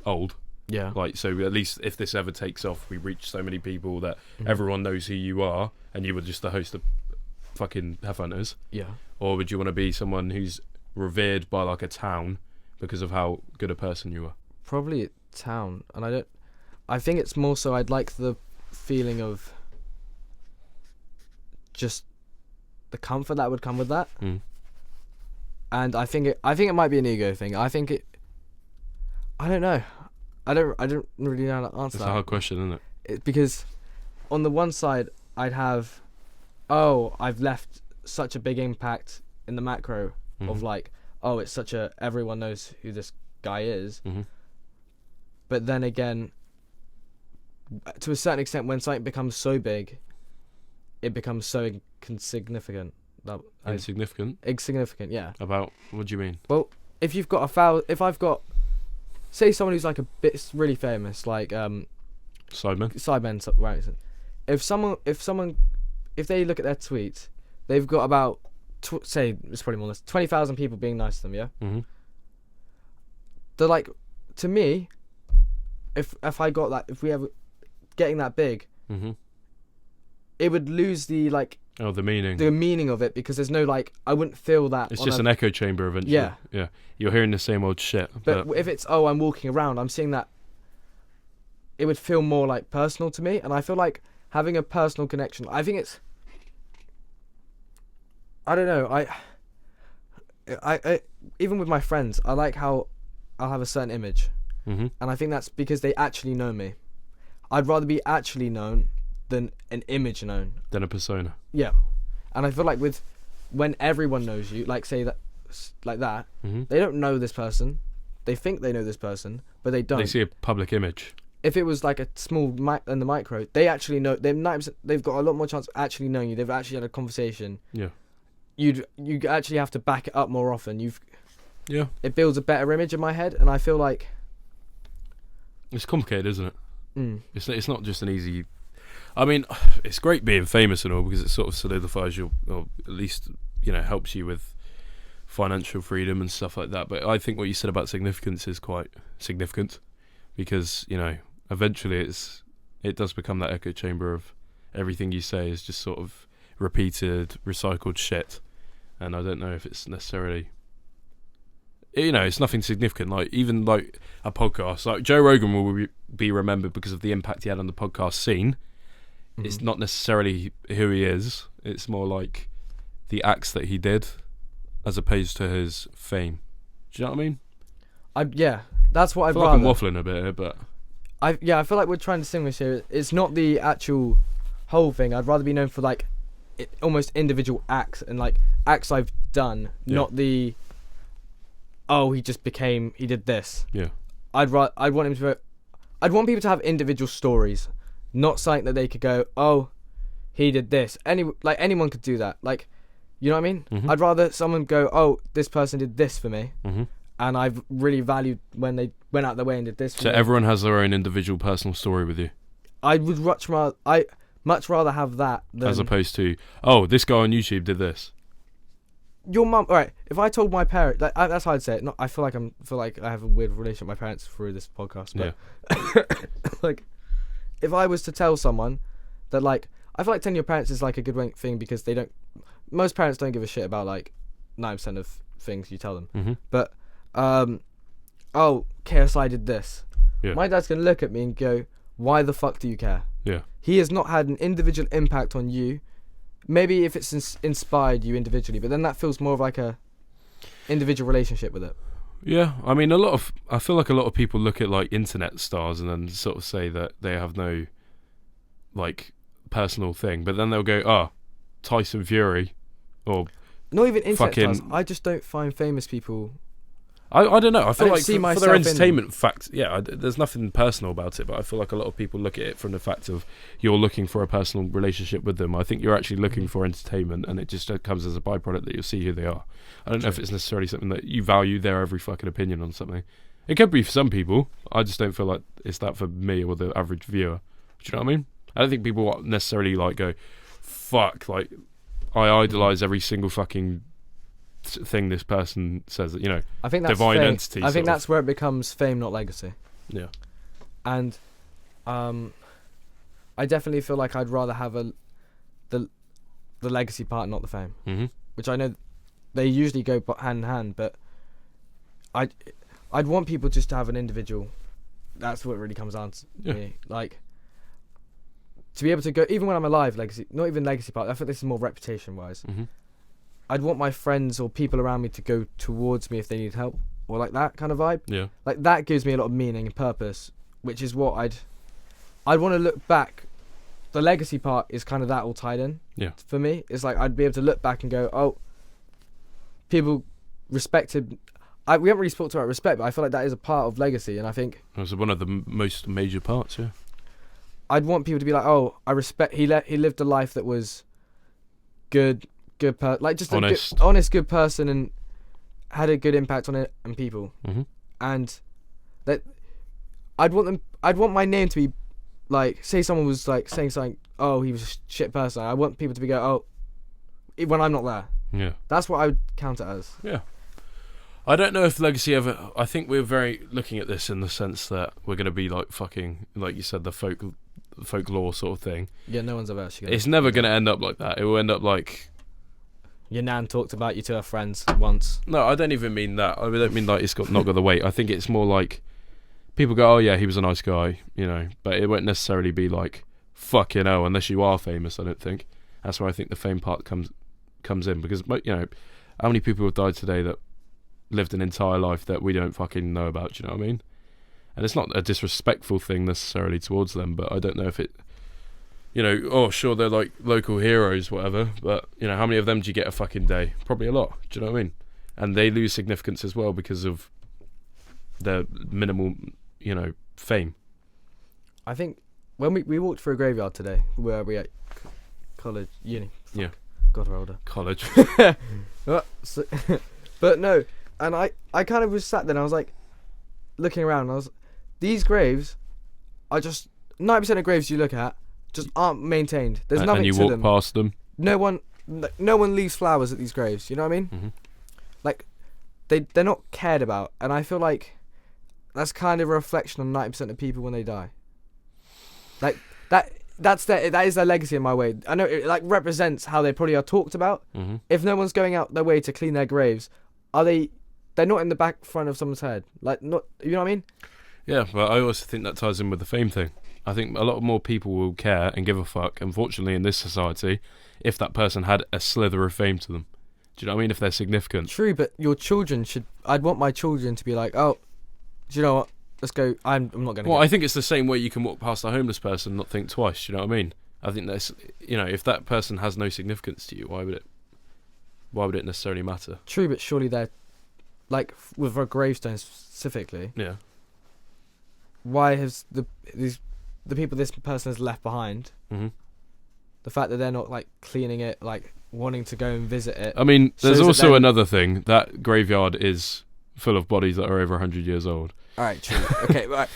old. Yeah. Like, so at least if this ever takes off, we reach so many people that everyone knows who you are, and you were just the host of fucking F Hunters. Yeah. Or would you want to be someone who's revered by, like, a town because of how good a person you are? Probably a town, and I think it's more so I'd like the feeling of just the comfort that would come with that. And I think it might be an ego thing. I don't know. I don't really know how to answer that. It's a hard question, isn't it? Because on the one side I'd have, I've left such a big impact in the macro of Mhm. like, oh, it's such a everyone knows who this guy is. Mhm. But then again, to a certain extent, when something becomes so big, it becomes so insignificant. Insignificant. Insignificant, yeah. About what do you mean? Well, if you've got if I've got, say someone who's like a bit really famous, like Sidemen. right? If they look at their tweets, they've got about say it's probably more than 20,000 people being nice to them, yeah. Mhm. They're like, to me, if I got that, if we ever getting that big, Mhm. it would lose the like Oh, the meaning. the meaning of it, because there's no like, I wouldn't feel that. It's just an echo chamber eventually. Yeah. Yeah. You're hearing the same old shit. But if it's, oh, I'm walking around, I'm seeing that, it would feel more like personal to me, and I feel like having a personal connection, I think it's, I don't know, I even with my friends, I like how I'll have a certain image, Mhm. and I think that's because they actually know me. I'd rather be actually known than an image known. Then a persona. Yeah, and I feel like when everyone knows you, like say that, like that, Mhm. they don't know this person. They think they know this person, but they don't. They see a public image. If it was like a small in the micro, they actually know. They've got a lot more chance of actually knowing you. They've actually had a conversation. Yeah. You actually have to back it up more often. Yeah. It builds a better image in my head, and I feel like It's complicated, isn't it? It's not just an easy. I mean, it's great being famous and all, because it sort of solidifies your, or at least helps you with financial freedom and stuff like that. But I think what you said about significance is quite significant, because eventually it does become that echo chamber of everything you say is just sort of repeated, recycled shit. And I don't know if it's necessarily, it's nothing significant. Like even like a podcast, like Joe Rogan will be remembered because of the impact he had on the podcast scene. Mhm. It's not necessarily who he is. It's more like the acts that he did, as opposed to his fame. Do you know what I mean? Yeah, that's what I I'd feel like I'm rather. waffling a bit here, but I feel like we're trying to distinguish here. It's not the actual whole thing. I'd rather be known for like almost individual acts, and like acts I've done, Yeah. not the, oh, he did this. yeah, I'd want people to have individual stories, not something that they could go, oh, he did this. Anyone could do that. Like, you know what I mean? Mhm. I'd rather someone go, oh, this person did this for me, hmm and I've really valued when they went out their way and did this for So me. everyone has their own individual personal story with you, I would much rather have that than as opposed to, oh, this guy on YouTube did this. your mum. All right, if I told my parents, that's how I'd say it. I feel like I have a weird relationship with my parents through this podcast. But like, if I was to tell someone that, like, I feel like telling your parents is like a good thing, because most parents don't give a shit about like 9% of things you tell them. hmm But oh, KSI did this. Yeah. My dad's gonna look at me and go, why the fuck do you care? Yeah. He has not had an individual impact on you. Maybe if it's inspired you individually, but then that feels more of like a individual relationship with it. Yeah, I mean, I feel like a lot of people look at like internet stars and then sort of say that they have no like personal thing, but then they'll go, oh, Tyson Fury, or Not even internet fucking- stars. I just don't find famous people. I don't know. I feel don't like see for myself their in them. entertainment facts, there's nothing personal about it, but I feel like a lot of people look at it from the fact of you're looking for a personal relationship with them. I think you're actually looking for entertainment, and it just comes as a byproduct that you'll see who they are. I don't know if it's necessarily something that you value their every fucking opinion on something. It could be for some people. I just don't feel like it's that for me or the average viewer. Do you know what I mean? I don't think people necessarily like go, fuck, like I idolise every single fucking thing this person says, I think that's divine fame. entity. I think sort of. that's where it becomes fame, not legacy. Yeah. And I definitely feel like I'd rather have the legacy part, not the fame. Mm-hmm. Which I know they usually go hand in hand, but I'd want people just to have an individual. That's what it really comes down to me. Like, to be able to go, even when I'm alive, legacy, not even legacy part. I think this is more reputation wise. Mm-hmm. I'd want my friends or people around me to go towards me if they need help, or like that kind of vibe. Yeah. Like that gives me a lot of meaning and purpose, which is what I'd want to look back the legacy part is kind of that all tied in. Yeah. For me, it's like I'd be able to look back and go, oh, people respected. We haven't really talked about respect, but I feel like that is a part of legacy, and I think That's one of the most major parts. Yeah. I'd want people to be like, oh, I respect. He lived a life that was good like just Honest. a good, honest, good person, and had a good impact on it and people. Mm-hmm. And that I'd want my name to be like, say someone was like saying something, oh, he was a shit person. I want people to be go, oh, when I'm not there. Yeah. That's what I would count it as. Yeah. I don't know if legacy ever. I think we're very looking at this in the sense that we're going to be like fucking, like you said, the folklore sort of thing. Yeah, no one's ever actually. It's never going to end up like that. It will end up like. Your nan talked about you to her friends once. No, I don't even mean that. I don't mean like it's not got the weight. I think it's more like people go, oh yeah, he was a nice guy, you know, but it won't necessarily be like fucking hell unless you are famous. I don't think. That's where I think the fame part comes in, because you know, how many people have died today that lived an entire life that we don't fucking know about, do you know what I mean? And it's not a disrespectful thing necessarily towards them, but I don't know if it, you know, oh sure they're like local heroes, whatever, but you know, how many of them do you get a fucking day? Probably a lot, do you know what I mean? And they lose significance as well because of their minimal, you know, fame. I think when we walked through a graveyard today, where we at college, uni. Fuck. Yeah. God, we're older. College. But no, and I kind of was sat there and I was like, looking around, and these graves are just 90% of graves you look at just aren't maintained. There's nothing to them. And you walk past them. No one leaves flowers at these graves. You know what I mean? Mm-hmm. Like, they're not cared about, and I feel like that's kind of a reflection on 90% of people when they die. Like that is their legacy in my way. I know it like represents how they probably are talked about. Mm-hmm. If no one's going out their way to clean their graves, they're not in the back front of someone's head. Like, not, you know what I mean? Yeah, but I also think that ties in with the fame thing. I think a lot more people will care and give a fuck, unfortunately, in this society, if that person had a slither of fame to them. Do you know what I mean? If they're significant. True, but your children should. I'd want my children to be like, oh, do you know what? Let's go. I'm not going to. Well, I think it's the same way you can walk past a homeless person and not think twice. Do you know what I mean? I think that's, you know, if that person has no significance to you, why would it necessarily matter? True, but surely they're like with a gravestone specifically. Yeah. Why has the people this person has left behind? Mm-hmm. The fact that they're not like cleaning it, like wanting to go and visit it. I mean, there's shows also that another thing. That graveyard is full of bodies that are over 100 years old. All right, true. Okay, right.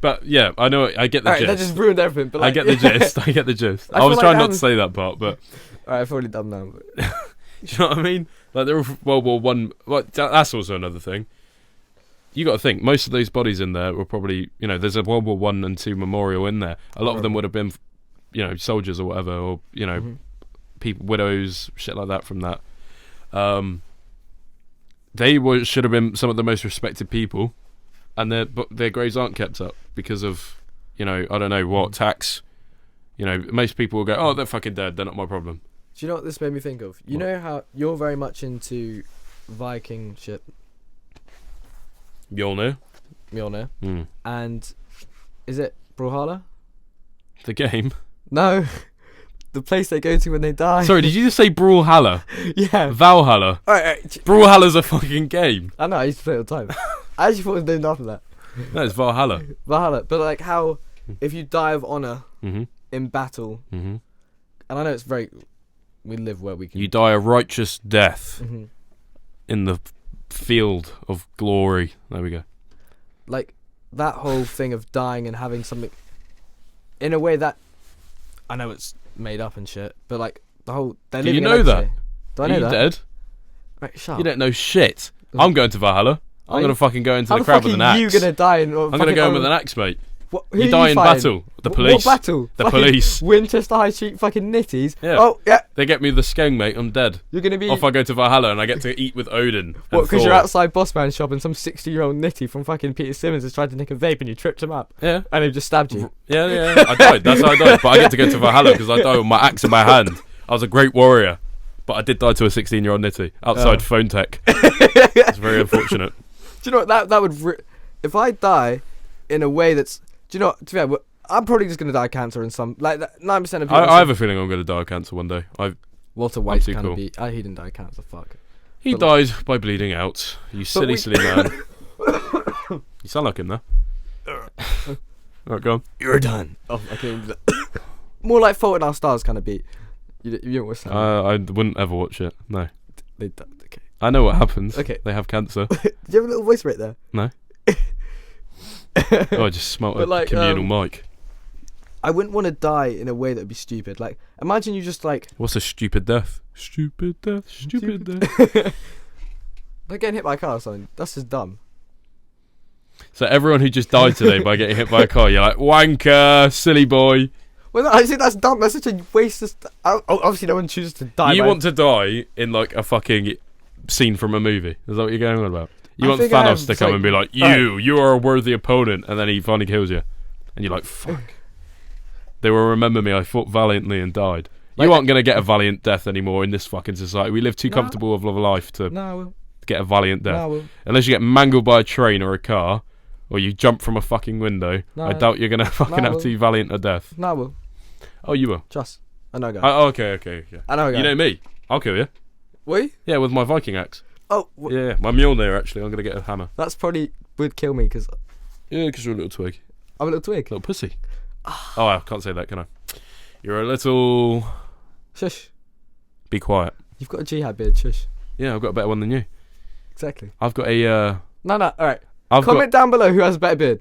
But yeah, I know. I get the Alright, gist. that just ruined everything. But like, I get the gist. I get the gist. I feel was like trying that not to was- say that part, but Alright, I've already done that. But you know what I mean? Like they're all World War One. Well, that's also another thing. You got to think most of those bodies in there were probably, you know, there's a World War One and Two memorial in there. A lot of them would have been, you know, soldiers or whatever, or you know, people, widows, shit like that from that. They should have been some of the most respected people, and their graves aren't kept up because of, you know, I don't know what tax. You know, most people will go, oh, they're fucking dead. They're not my problem. do you know what this made me think of? You What? know how you're very much into Viking shit, Mjolnir. Mjolnir, Mm. and is it Brawlhalla? The game. No, the place they go to when they die. Sorry, did you just say Brawlhalla? Yeah. Valhalla. Alright, Brawlhalla's a fucking game. I know. I used to play it all the time. I actually thought it was named after that. No, it's Valhalla. Valhalla, but like how if you die of honor Mm-hmm. in battle, Mm-hmm. and I know it's very. We live where we can. You die a righteous death Mhm. in the field of glory. There we go. Like that whole thing of dying and having something in a way that I know it's made up and shit, but like the whole they're Do you living a know that? legacy. Do I Are know you that? dead? Right, shut You up. don't know shit. I'm going to Valhalla. I'm Are going to you- fucking go into How the the crowd fuck with an are axe. you gonna die? In, I'm going to go in with an axe, mate. What, who You are die in fighting? battle. The What police. battle? The Fucking police. Winchester High Street fucking nitties. Yeah. Oh yeah, They get me the skeng, mate. I'm dead. you're gonna be Off I go to Valhalla and I get to eat with Odin. what? and Because you're Thor. outside Bossman shop and some 60-year-old nitty from fucking Peter Simmons has tried to nick a vape and you tripped him up Yeah. and he just stabbed you. Yeah. I died. That's how I died. But I get to go to Valhalla because I died with my axe in my hand. I was a great warrior. But I did die to a 16-year-old nitty outside Phone Tech. It's very unfortunate. Do you know what that would if I die in a way that's, do you know what, to be fair, I'm probably just gonna die of cancer in some 9% of people. I have a feeling I'm going to die of cancer one day. Walter White too kind of cool. beat. He didn't die of cancer. Fuck. He But died by bleeding out. You silly man. You sound like him, though. Alright, go on. You're done. Oh, okay. More like Fault in Our Stars kind of beat. You don't watch that? I wouldn't ever watch it. No. They don't. Okay. I know what happens. Okay. They have cancer. Do you have a little voice right there? No. Oh, I just smelt a communal mic. I wouldn't want to die in a way that would be stupid. Like, imagine you just like. What's a stupid death? Stupid death. Stupid death. Like getting hit by a car or something. That's just dumb. So everyone who just died today by getting hit by a car, you're like, wanker, silly boy. Well, no, I think that's dumb. That's such a waste of. Obviously, no one chooses to die. You want to die in like a fucking scene from a movie? Is that what you're going on about? You want Thanos to come and be like, you are a worthy opponent, and then he finally kills you, and you're like, fuck. They will remember me. I fought valiantly and died. You aren't gonna get a valiant death anymore in this fucking society. We live too comfortable of a life to get a valiant death. Unless you get mangled by a train or a car, or you jump from a fucking window. I doubt you're gonna fucking have too valiant a death. No, I will. Oh, you will. Trust. I know, guys. Okay. I know, guys. You know me. I'll kill you. Will you? Yeah, with my Viking axe. Oh. Yeah, my Mjolnir, actually. I'm going to get a hammer. That's probably would kill me because. Yeah, because you're a little twig. I'm a little twig. Little pussy. Oh, I can't say that, can I? You're a little... Shush. Be quiet. You've got a jihad beard, shush. Yeah, I've got a better one than you. Exactly. I've got a... No, alright. Comment down below who has a better beard.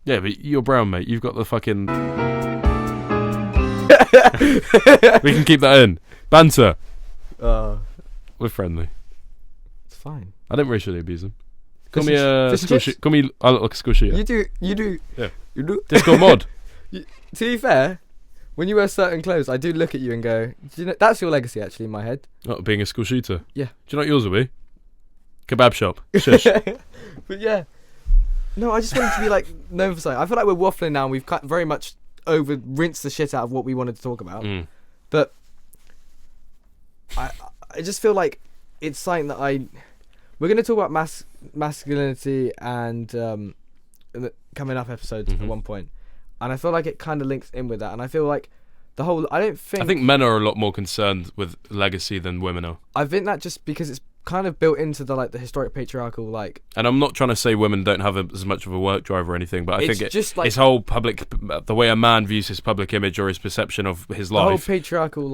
Yeah, but you're brown, mate. You've got the fucking... We can keep that in. Banter. We're friendly. It's fine. I don't racially abuse them. Call Fish me a and chips? squishy. Call me I look like a squishy. Yeah. You do. Yeah. You do. Discord mod. To be fair, when you wear certain clothes, I do look at you and go, do you know, that's your legacy actually in my head. Oh, being a school shooter. Yeah. Do you know what yours will be? Kebab shop. Shush. But yeah. No, I just wanted to be like known for something. I feel like we're waffling now and we've very much rinsed the shit out of what we wanted to talk about. But I just feel like it's something that we're going to talk about masculinity and in the coming up episodes at one point. And I feel like it kind of links in with that. And I feel like I think men are a lot more concerned with legacy than women are. I think that just because it's kind of built into the historic patriarchal And I'm not trying to say women don't have as much of a work drive or anything, but I think just his whole the way a man views his public image or his perception of his life. The whole patriarchal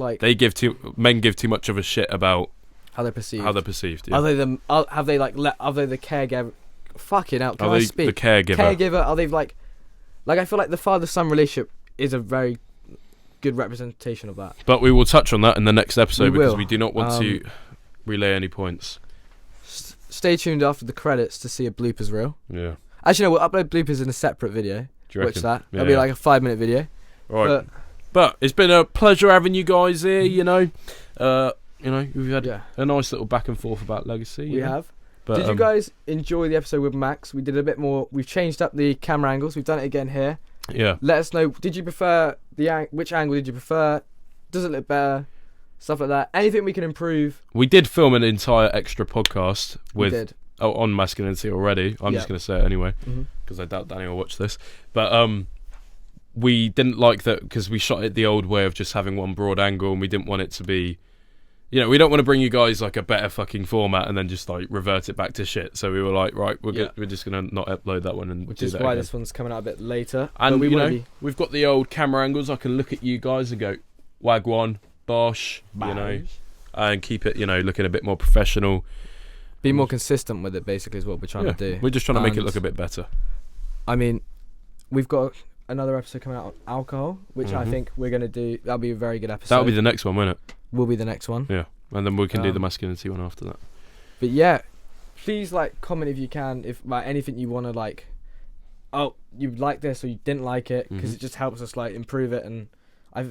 men give too much of a shit about how they're perceived. Yeah. Are they the caregiver? Fucking hell, can I speak? The caregiver. Caregiver. Are they like I feel like the father-son relationship is a very good representation of that. But we will touch on that in the next episode because we do not want to relay any points. Stay tuned after the credits to see a bloopers reel. Yeah. Actually, no, we'll upload bloopers in a separate video. Do you watch reckon? that. Yeah, It'll be like a 5-minute video. Right. But it's been a pleasure having you guys here. We've had a nice little back and forth about legacy. We have. But, did you guys enjoy the episode with Max? We did a bit more. We've changed up the camera angles. We've done it again here. Yeah. Let us know. Did you prefer which angle did you prefer? Does it look better? Stuff like that. Anything we can improve. We did film an entire extra podcast on masculinity already. I'm just going to say it anyway because I doubt Danny will watch this. But we didn't like that because we shot it the old way of just having one broad angle, and we didn't want it to be. We don't want to bring you guys like a better fucking format and then just like revert it back to shit. So we were like, right, we're just gonna not upload that one and which is why this one's coming out a bit later. And we've got the old camera angles. I can look at you guys and go, Wagwan, Bosh, and keep it, looking a bit more professional. Be more consistent with it, basically, is what we're trying to do. We're just trying to make it look a bit better. I mean, we've got another episode coming out on alcohol, which I think we're gonna do. That'll be a very good episode. That'll be the next one, won't it? Will be the next one. Yeah, and then we can do the masculinity one after that. But yeah, please comment if you can, if anything you want to you like this or you didn't like it, because it just helps us improve it. And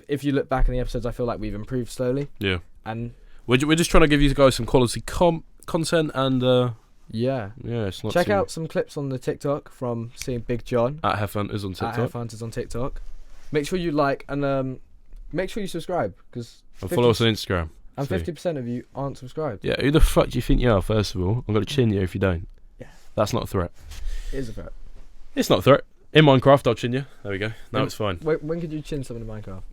if you look back in the episodes, I feel like we've improved slowly. Yeah, and we're just trying to give you guys some quality content and it's not check out some clips on the TikTok from seeing Big John at Heffhunters on TikTok. At Heffhunters on TikTok. Make sure you like and make sure you subscribe because. And follow us on Instagram. And 50% of you aren't subscribed. Yeah, who the fuck do you think you are, first of all? I'm going to chin you if you don't. Yeah. That's not a threat. It is a threat. It's not a threat. In Minecraft, I'll chin you. There we go. Now it's fine. Wait, when could you chin someone in Minecraft?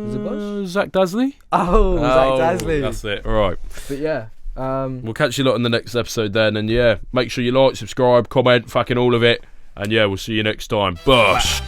Was it Bush? Zach Dasley? Oh, Zach Dasley. That's it. All right. But yeah. We'll catch you lot in the next episode then. And yeah, make sure you like, subscribe, comment, fucking all of it. And yeah, we'll see you next time. Bush.